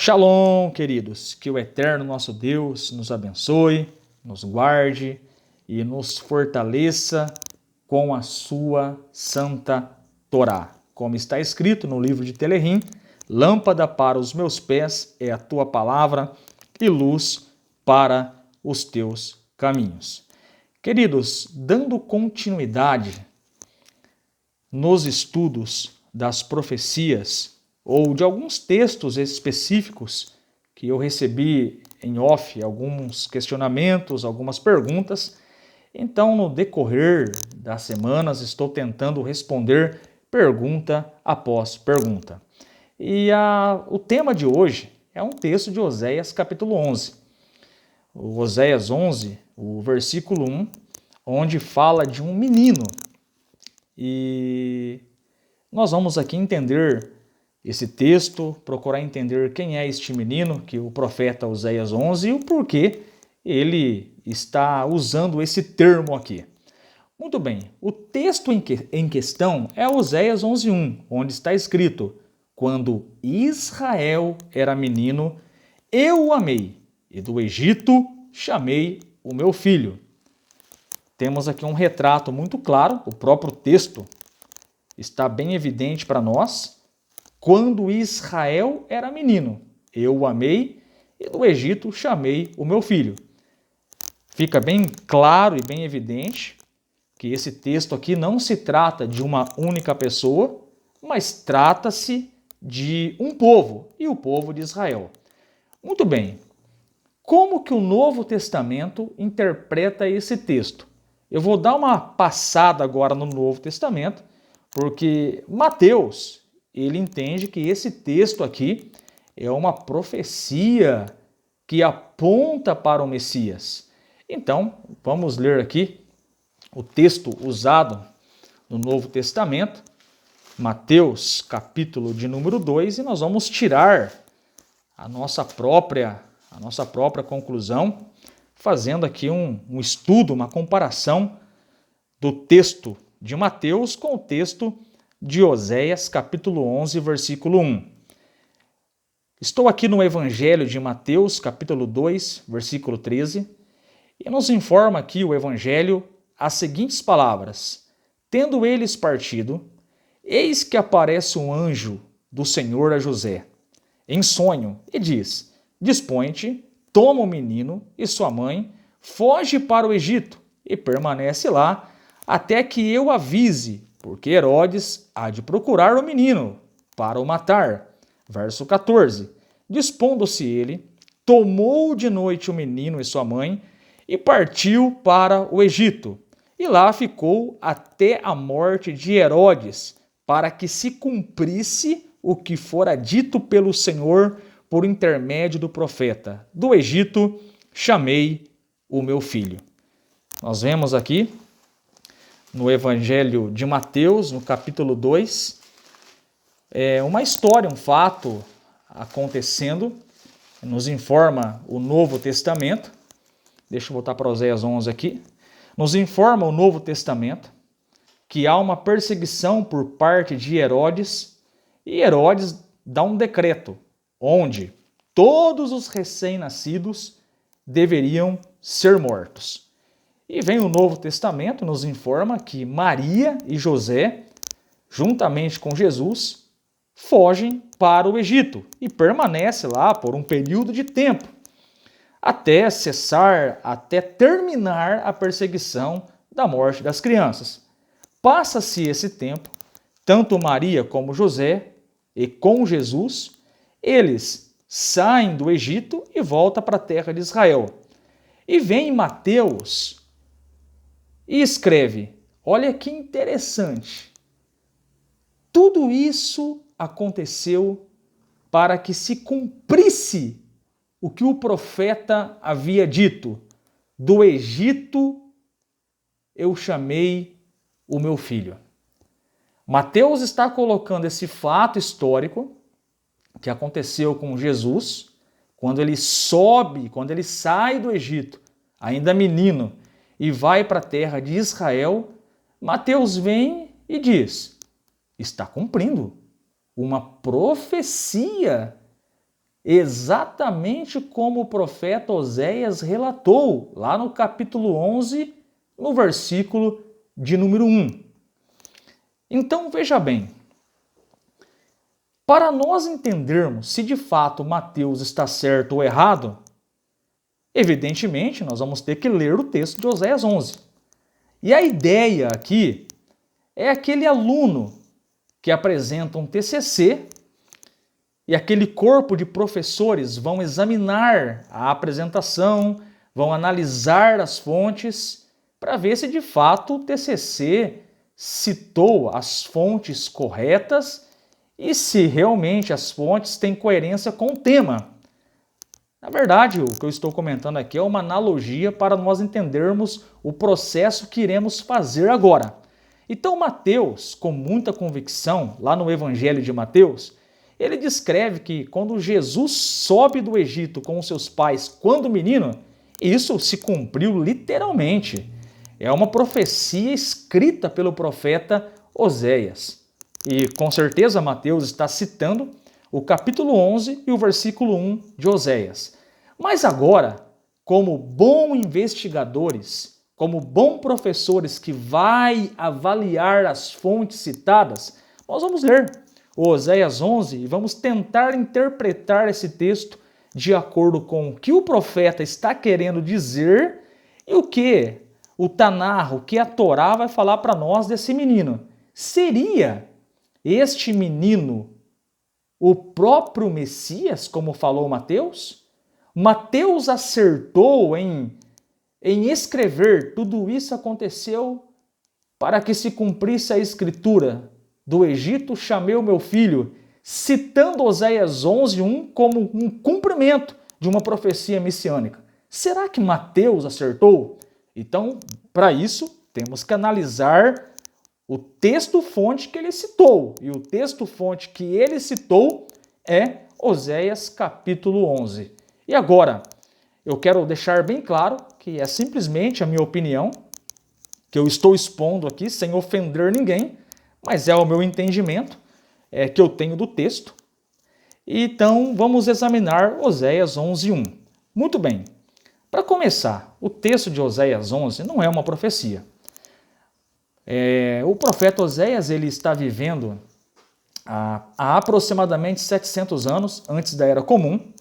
Shalom, queridos, que o eterno nosso Deus nos abençoe, nos guarde e nos fortaleça com a sua santa Torá. Como está escrito no livro de Telehim, lâmpada para os meus pés é a tua palavra e luz para os teus caminhos. Queridos, dando continuidade nos estudos das profecias ou de alguns textos específicos que eu recebi em off, alguns questionamentos, algumas perguntas. Então, no decorrer das semanas, estou tentando responder pergunta após pergunta. E o tema de hoje é um texto de Oséias capítulo 11. O Oséias 11, o versículo 1, onde fala de um menino. E nós vamos aqui entender esse texto, procurar entender quem é este menino, que o profeta Oséias 11, e o porquê ele está usando esse termo aqui. Muito bem, o texto em questão é Oséias 11:1, onde está escrito: quando Israel era menino, eu o amei, e do Egito chamei o meu filho. Temos aqui um retrato muito claro, o próprio texto está bem evidente para nós. Quando Israel era menino, eu o amei, e do Egito chamei o meu filho. Fica bem claro e bem evidente que esse texto aqui não se trata de uma única pessoa, mas trata-se de um povo, e o povo de Israel. Muito bem, como que o Novo Testamento interpreta esse texto? Eu vou dar uma passada agora no Novo Testamento, porque Mateus, ele entende que esse texto aqui é uma profecia que aponta para o Messias. Então, vamos ler aqui o texto usado no Novo Testamento, Mateus, capítulo de número 2, e nós vamos tirar a nossa própria conclusão, fazendo aqui um estudo, uma comparação do texto de Mateus com o texto de Oséias, capítulo 11, versículo 1. Estou aqui no Evangelho de Mateus, capítulo 2, versículo 13, e nos informa aqui o Evangelho as seguintes palavras: tendo eles partido, eis que aparece um anjo do Senhor a José, em sonho, e diz: dispõe-te, toma o menino e sua mãe, foge para o Egito e permanece lá até que eu avise, porque Herodes há de procurar o menino para o matar. Verso 14. Dispondo-se ele, tomou de noite o menino e sua mãe e partiu para o Egito. E lá ficou até a morte de Herodes, para que se cumprisse o que fora dito pelo Senhor por intermédio do profeta: do Egito chamei o meu filho. Nós vemos aqui no Evangelho de Mateus, no capítulo 2, uma história, um fato acontecendo, nos informa o Novo Testamento. Deixa eu voltar para Oséias 11 aqui. Nos informa o Novo Testamento que há uma perseguição por parte de Herodes, e Herodes dá um decreto onde todos os recém-nascidos deveriam ser mortos. E vem o Novo Testamento, nos informa que Maria e José, juntamente com Jesus, fogem para o Egito e permanecem lá por um período de tempo, até cessar, até terminar a perseguição da morte das crianças. Passa-se esse tempo, tanto Maria como José, e com Jesus, eles saem do Egito e voltam para a terra de Israel. E vem Mateus e escreve: olha que interessante, tudo isso aconteceu para que se cumprisse o que o profeta havia dito: do Egito eu chamei o meu filho. Mateus está colocando esse fato histórico que aconteceu com Jesus, quando ele sobe, quando ele sai do Egito, ainda menino, e vai para a terra de Israel. Mateus vem e diz: está cumprindo uma profecia exatamente como o profeta Oséias relatou, lá no capítulo 11, no versículo de número 1. Então, veja bem, para nós entendermos se de fato Mateus está certo ou errado, evidentemente nós vamos ter que ler o texto de Oséias 11. E a ideia aqui é aquele aluno que apresenta um TCC e aquele corpo de professores vão examinar a apresentação, vão analisar as fontes para ver se de fato o TCC citou as fontes corretas e se realmente as fontes têm coerência com o tema. Na verdade, o que eu estou comentando aqui é uma analogia para nós entendermos o processo que iremos fazer agora. Então, Mateus, com muita convicção, lá no Evangelho de Mateus, ele descreve que quando Jesus sobe do Egito com os seus pais quando menino, isso se cumpriu literalmente. É uma profecia escrita pelo profeta Oséias. E com certeza Mateus está citando o capítulo 11 e o versículo 1 de Oséias. Mas agora, como bons investigadores, como bons professores que vai avaliar as fontes citadas, nós vamos ler o Oséias 11 e vamos tentar interpretar esse texto de acordo com o que o profeta está querendo dizer e o que o Tanar, o que a Torá vai falar para nós desse menino. Seria este menino o próprio Messias, como falou Mateus? Mateus acertou em escrever tudo isso aconteceu para que se cumprisse a escritura. Do Egito chamei o meu filho, citando Oséias 11:1 como um cumprimento de uma profecia messiânica. Será que Mateus acertou? Então, para isso, temos que analisar o texto-fonte que ele citou. E o texto-fonte que ele citou é Oséias capítulo 11. E agora, eu quero deixar bem claro que é simplesmente a minha opinião, que eu estou expondo aqui sem ofender ninguém, mas é o meu entendimento que eu tenho do texto. Então, vamos examinar Oséias 11:1. Muito bem. Para começar, o texto de Oséias 11 não é uma profecia. O profeta Oséias ele está vivendo há aproximadamente 700 anos antes da Era Comum.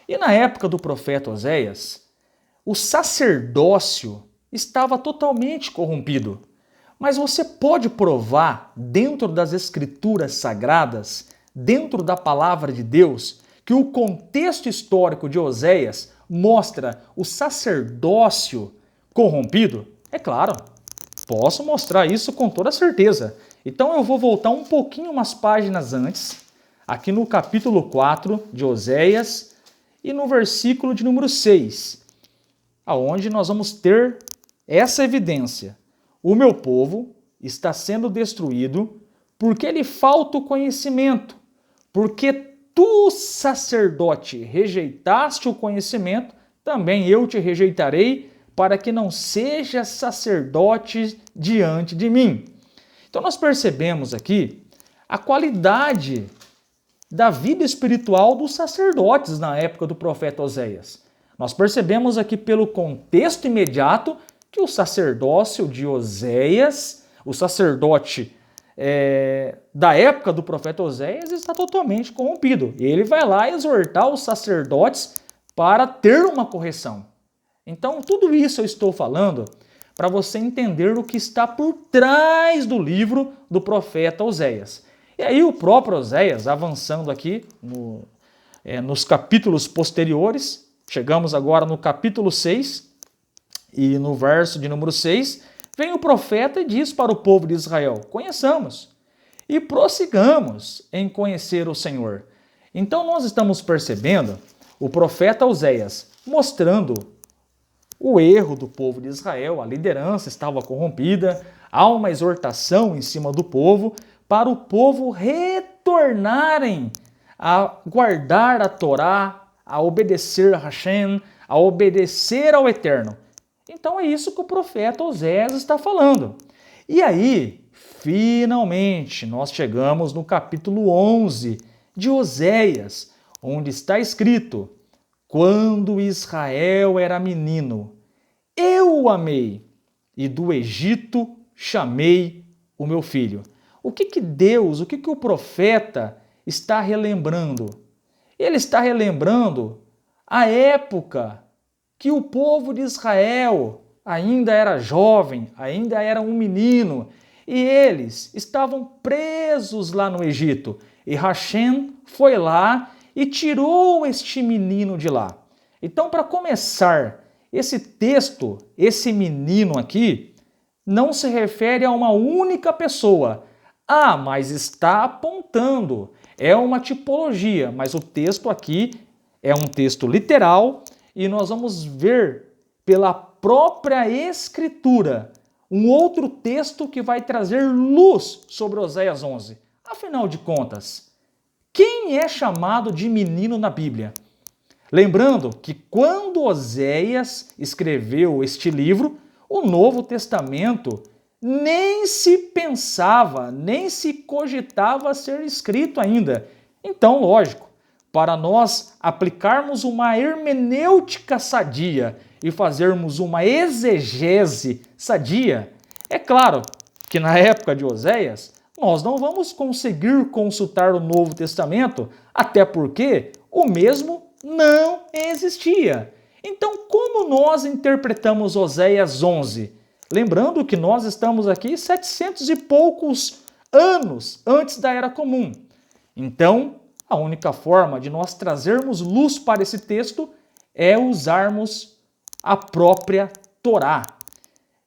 E na época do profeta Oséias, o sacerdócio estava totalmente corrompido. Mas você pode provar, dentro das escrituras sagradas, dentro da palavra de Deus, que o contexto histórico de Oséias mostra o sacerdócio corrompido? É claro, posso mostrar isso com toda certeza. Então eu vou voltar um pouquinho umas páginas antes, aqui no capítulo 4 de Oséias e no versículo de número 6, aonde nós vamos ter essa evidência. O meu povo está sendo destruído porque lhe falta o conhecimento, porque tu, sacerdote, rejeitaste o conhecimento, também eu te rejeitarei, para que não sejas sacerdote diante de mim. Então nós percebemos aqui a qualidade da vida espiritual dos sacerdotes na época do profeta Oséias. Nós percebemos aqui pelo contexto imediato que o sacerdócio de Oséias, o sacerdote da época do profeta Oséias, está totalmente corrompido. Ele vai lá exortar os sacerdotes para ter uma correção. Então, tudo isso eu estou falando para você entender o que está por trás do livro do profeta Oséias. E aí o próprio Oséias, avançando aqui nos capítulos posteriores, chegamos agora no capítulo 6, e no verso de número 6, vem o profeta e diz para o povo de Israel: conheçamos e prossigamos em conhecer o Senhor. Então nós estamos percebendo o profeta Oséias mostrando o erro do povo de Israel, a liderança estava corrompida, há uma exortação em cima do povo para o povo retornarem a guardar a Torá, a obedecer a Hashem, a obedecer ao Eterno. Então é isso que o profeta Oséias está falando. E aí, finalmente, nós chegamos no capítulo 11 de Oséias, onde está escrito: quando Israel era menino, eu o amei, e do Egito chamei o meu filho. O que Deus, o que o profeta está relembrando? Ele está relembrando a época que o povo de Israel ainda era jovem, ainda era um menino, e eles estavam presos lá no Egito. E Hashem foi lá e tirou este menino de lá. Então, para começar, esse texto, esse menino aqui, não se refere a uma única pessoa. Ah, mas está apontando. É uma tipologia, mas o texto aqui é um texto literal e nós vamos ver pela própria Escritura um outro texto que vai trazer luz sobre Oséias 11. Afinal de contas, quem é chamado de menino na Bíblia? Lembrando que quando Oséias escreveu este livro, o Novo Testamento nem se pensava, nem se cogitava ser escrito ainda. Então, lógico, para nós aplicarmos uma hermenêutica sadia e fazermos uma exegese sadia, é claro que na época de Oséias, nós não vamos conseguir consultar o Novo Testamento, até porque o mesmo não existia. Então, como nós interpretamos Oséias 11? Lembrando que nós estamos aqui 700 e poucos anos antes da Era Comum. Então, a única forma de nós trazermos luz para esse texto é usarmos a própria Torá.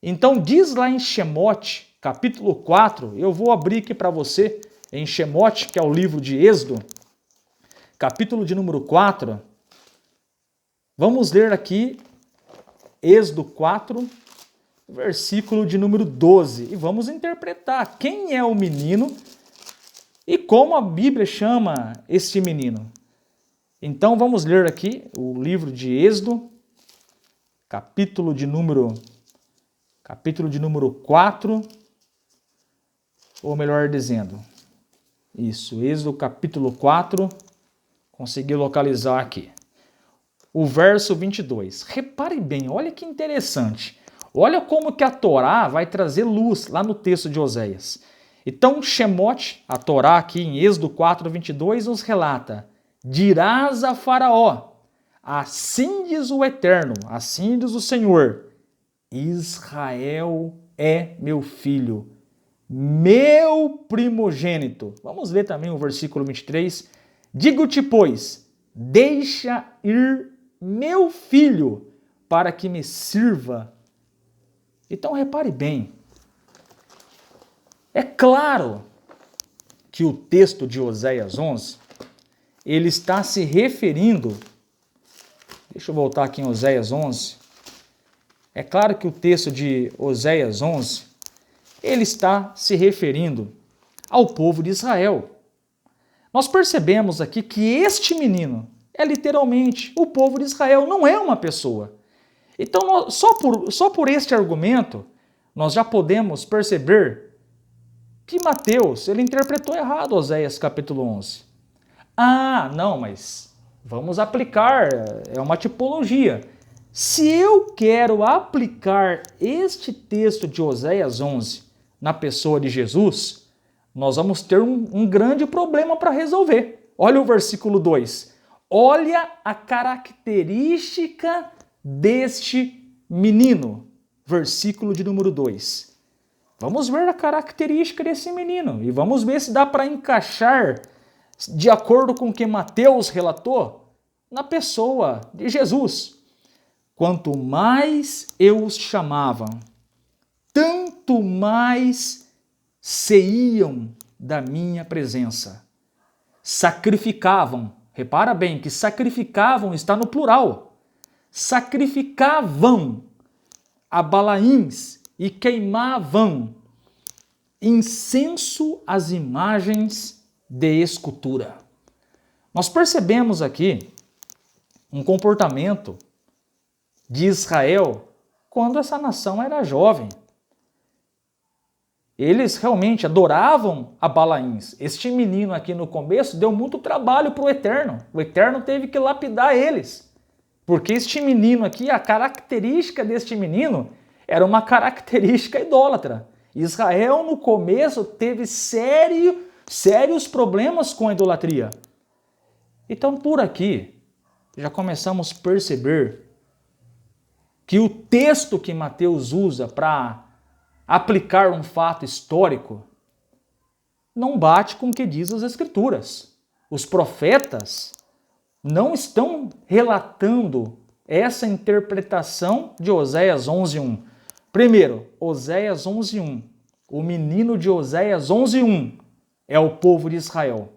Então, diz lá em Shemote, capítulo 4, eu vou abrir aqui para você, em Shemote, que é o livro de Êxodo, capítulo de número 4, vamos ler aqui Êxodo 4, versículo de número 12, e vamos interpretar quem é o menino e como a Bíblia chama este menino. Então vamos ler aqui o livro de Êxodo, capítulo de número 4, ou melhor dizendo, isso, Êxodo capítulo 4, consegui localizar aqui. O verso 22. Repare bem, olha que interessante. Olha como que a Torá vai trazer luz lá no texto de Oséias. Então, Shemote, a Torá aqui em Êxodo 4, 22, nos relata: dirás a Faraó, assim diz o Eterno, assim diz o Senhor, Israel é meu filho, meu primogênito. Vamos ver também o versículo 23. Digo-te, pois, deixa ir meu filho para que me sirva. Então repare bem, é claro que o texto de Oséias 11, ele está se referindo, deixa eu voltar aqui em Oséias 11, é claro que o texto de Oséias 11, ele está se referindo ao povo de Israel. Nós percebemos aqui que este menino é literalmente o povo de Israel, não é uma pessoa. Então, só por este argumento, nós já podemos perceber que Mateus ele interpretou errado Oséias capítulo 11. Ah, não, mas vamos aplicar, é uma tipologia. Se eu quero aplicar este texto de Oséias 11 na pessoa de Jesus, nós vamos ter um grande problema para resolver. Olha o versículo 2. Olha a característica deste menino. Versículo de número 2. Vamos ver a característica desse menino e vamos ver se dá para encaixar, de acordo com o que Mateus relatou, na pessoa de Jesus. Quanto mais eu os chamava, tanto mais se iam da minha presença. Sacrificavam, repara bem que sacrificavam está no plural. Sacrificavam a Balaíns e queimavam incenso às imagens de escultura. Nós percebemos aqui um comportamento de Israel quando essa nação era jovem. eles realmente adoravam a Balaíns. Este menino aqui no começo deu muito trabalho para o Eterno. O Eterno teve que lapidar eles. Porque este menino aqui, a característica deste menino era uma característica idólatra. Israel no começo teve sérios problemas com a idolatria. Então por aqui já começamos a perceber que o texto que Mateus usa para aplicar um fato histórico não bate com o que diz as Escrituras. Os profetas não estão relatando essa interpretação de Oséias 11:1. Primeiro, Oséias 11:1. O menino de Oséias 11:1 é o povo de Israel.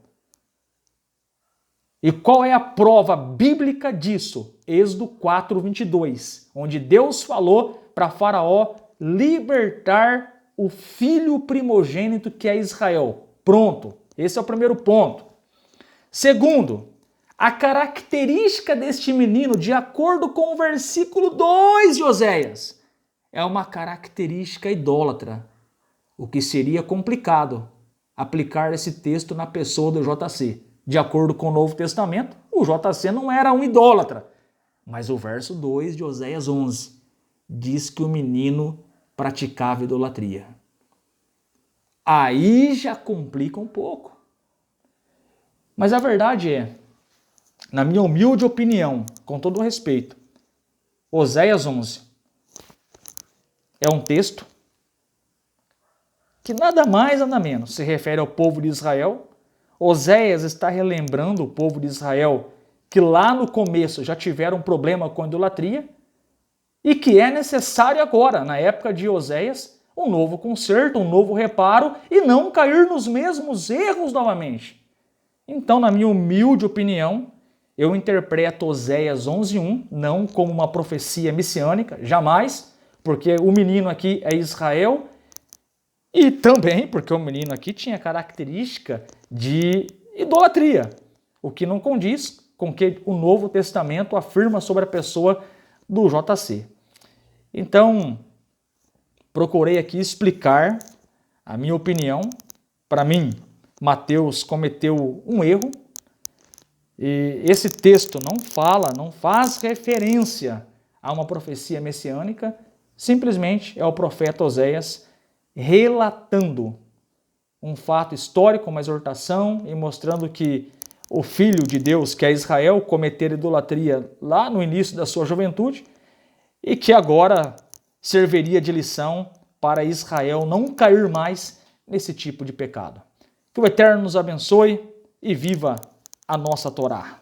E qual é a prova bíblica disso? Êxodo 4:22, onde Deus falou para Faraó libertar o filho primogênito que é Israel. Pronto, esse é o primeiro ponto. Segundo, a característica deste menino, de acordo com o versículo 2 de Oséias, é uma característica idólatra, o que seria complicado aplicar esse texto na pessoa do JC. De acordo com o Novo Testamento, o JC não era um idólatra, mas o verso 2 de Oséias 11 diz que o menino praticava idolatria. Aí já complica um pouco. Mas a verdade é, na minha humilde opinião, com todo o respeito, Oséias 11 é um texto que nada mais, nada menos se refere ao povo de Israel. Oséias está relembrando o povo de Israel que lá no começo já tiveram um problema com a idolatria e que é necessário agora, na época de Oséias, um novo conserto, um novo reparo e não cair nos mesmos erros novamente. Então, na minha humilde opinião, eu interpreto Oséias 11:1 não como uma profecia messiânica, jamais, porque o menino aqui é Israel e também porque o menino aqui tinha característica de idolatria, o que não condiz com o que o Novo Testamento afirma sobre a pessoa do JC. Então, procurei aqui explicar a minha opinião. Para mim, Mateus cometeu um erro. E esse texto não faz referência a uma profecia messiânica, simplesmente é o profeta Oséias relatando um fato histórico, uma exortação e mostrando que o Filho de Deus, que é Israel, cometera idolatria lá no início da sua juventude e que agora serviria de lição para Israel não cair mais nesse tipo de pecado. Que o Eterno nos abençoe e viva a nossa Torá.